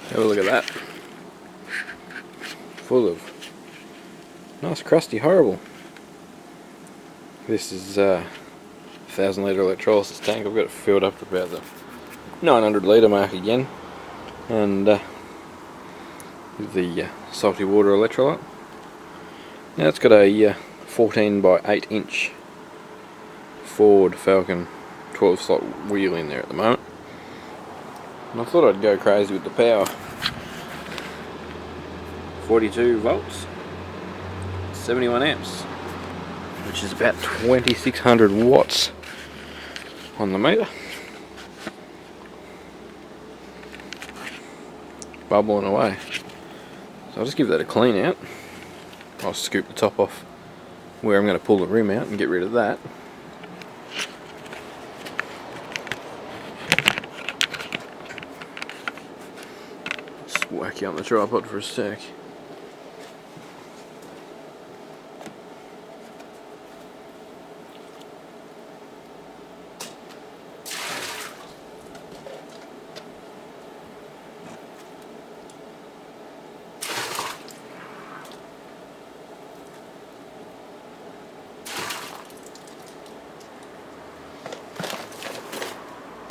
Have a look at that. Full of nice crusty horrible. This is a 1,000 litre electrolysis tank. I've got it filled up to about the 900 litre mark again, and the salty water electrolyte. Now it's got a 14 by 8 inch Ford Falcon 12 slot wheel in there at the moment, and I thought I'd go crazy with the power. 42 volts, 71 amps, which is about 2600 watts on the meter. Bubbling away. So I'll just give that a clean out. I'll scoop the top off where I'm going to pull the rim out and get rid of that. Just whack you on the tripod for a sec.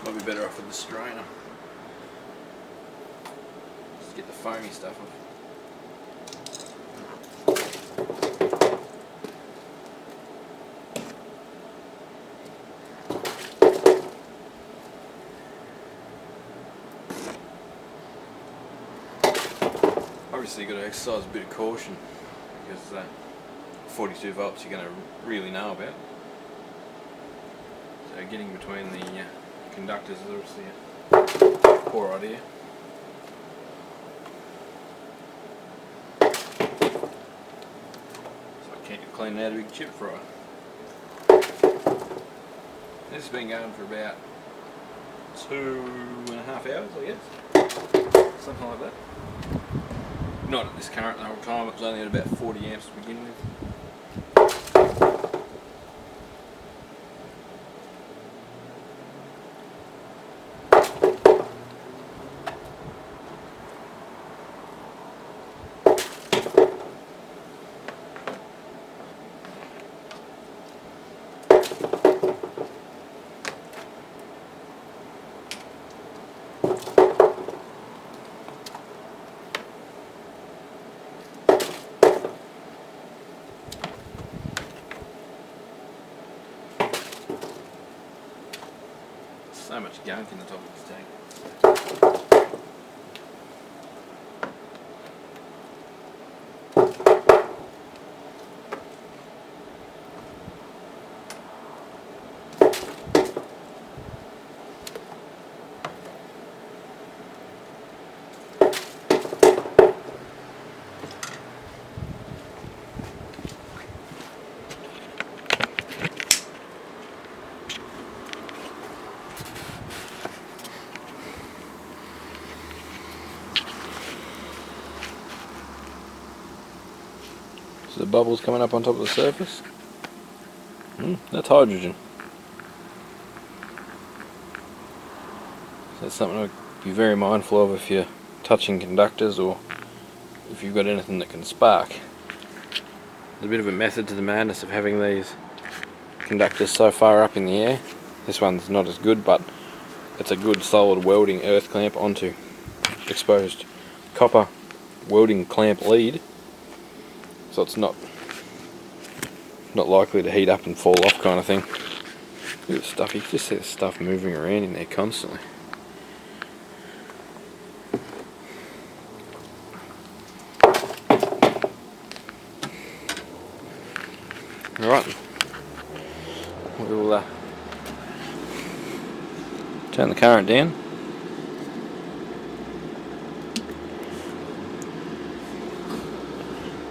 Might be better off with the strainer. Just get the foamy stuff off. Obviously you've got to exercise a bit of caution, because 42 volts you're going to really know about. So getting between the conductors is obviously a poor idea. So I can't clean out a big chip fryer. This has been going for about 2.5 hours, I guess. Something like that. Not at this current the whole time, it was only at about 40 amps to begin with. So much gunk in the top of this tank. So the bubbles coming up on top of the surface. That's hydrogen. So that's something to be very mindful of if you're touching conductors or if you've got anything that can spark. There's a bit of a method to the madness of having these conductors so far up in the air. This one's not as good, but it's a good solid welding earth clamp onto exposed copper welding clamp lead. So it's not likely to heat up and fall off kind of thing. Look at the stuff, you can just see the stuff moving around in there constantly. Alright, we'll turn the current down.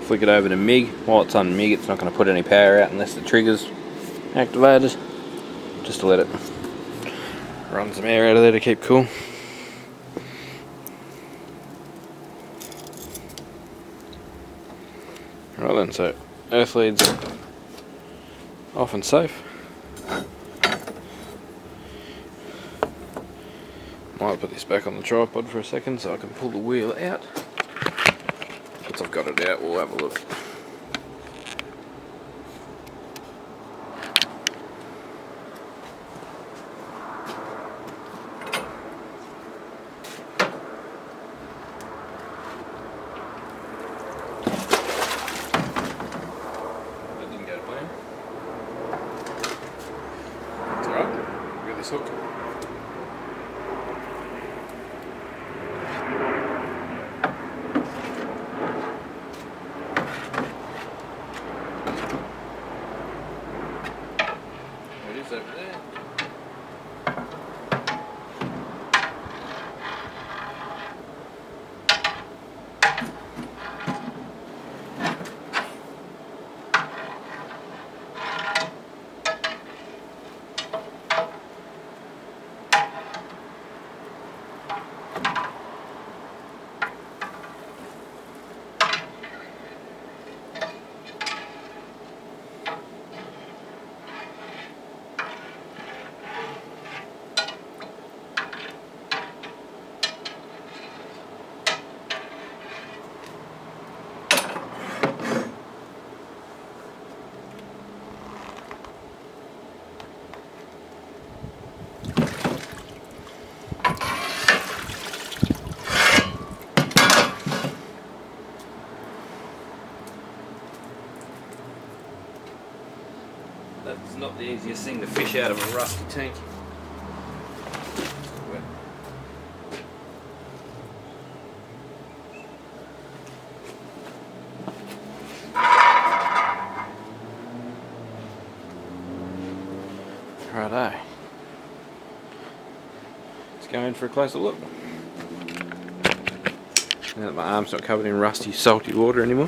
Flick it over to MIG. While it's on MIG, it's not going to put any power out unless the trigger's activated. Just to let it run some air out of there to keep cool. Right then, so earth leads off and safe. Might might put this back on the tripod for a second so I can pull the wheel out. Once I've got it out, we'll have a look. That didn't go to plan. It's alright, we've got this hook. Over there. That's not the easiest thing to fish out of a rusty tank. Righto. Let's go in for a closer look. Now that my arm's not covered in rusty, salty water anymore.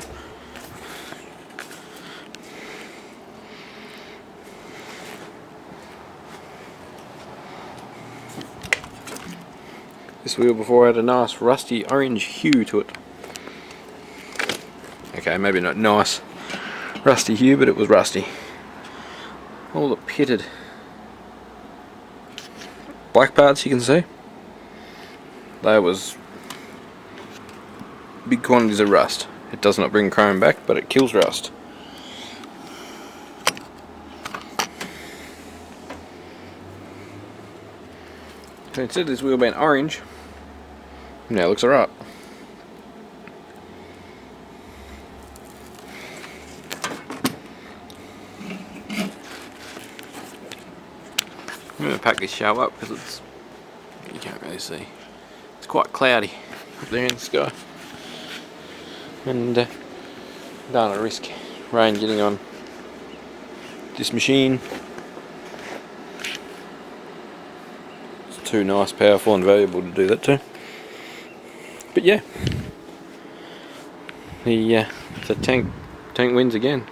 This wheel before had a nice rusty orange hue to it. Okay, maybe not nice rusty hue, but it was rusty. All the pitted black parts you can see, there was big quantities of rust. It does not bring chrome back, but it kills rust. So instead of this wheel being orange, now it looks alright. I'm going to pack this show up because it's, you can't really see, it's quite cloudy up there in the sky, and don't want to risk rain getting on this machine. It's too nice, powerful and valuable to do that too. But yeah, the tank wins again.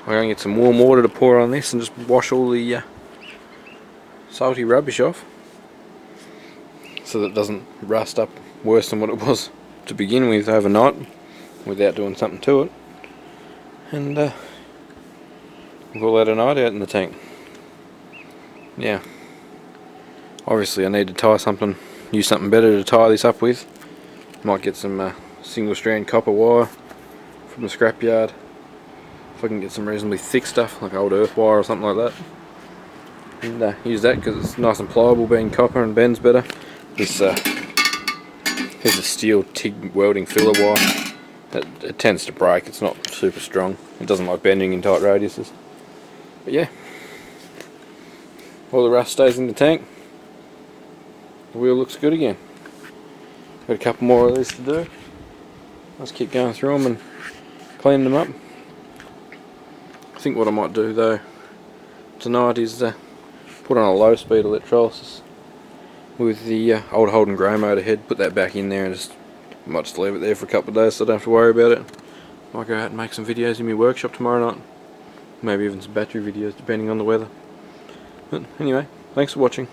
We're going to get some warm water to pour on this and just wash all the salty rubbish off, so that it doesn't rust up worse than what it was to begin with overnight without doing something to it. And we'll call that a night out in the tank. Yeah, obviously I need to tie something, use something better to tie this up with. Might get some single strand copper wire from the scrapyard. If I can get some reasonably thick stuff like old earth wire or something like that, and use that because it's nice and pliable being copper and bends better. This here's a steel TIG welding filler wire. It tends to break, it's not super strong. It doesn't like bending in tight radiuses. But yeah, all the rust stays in the tank. The wheel looks good again. Got a couple more of these to do. Let's keep going through them and clean them up. I think what I might do though tonight is put on a low speed electrolysis with the old Holden grey motor head, put that back in there and might just leave it there for a couple of days so I don't have to worry about it. Might go out and make some videos in my workshop tomorrow night. Maybe even some battery videos depending on the weather. But anyway, thanks for watching.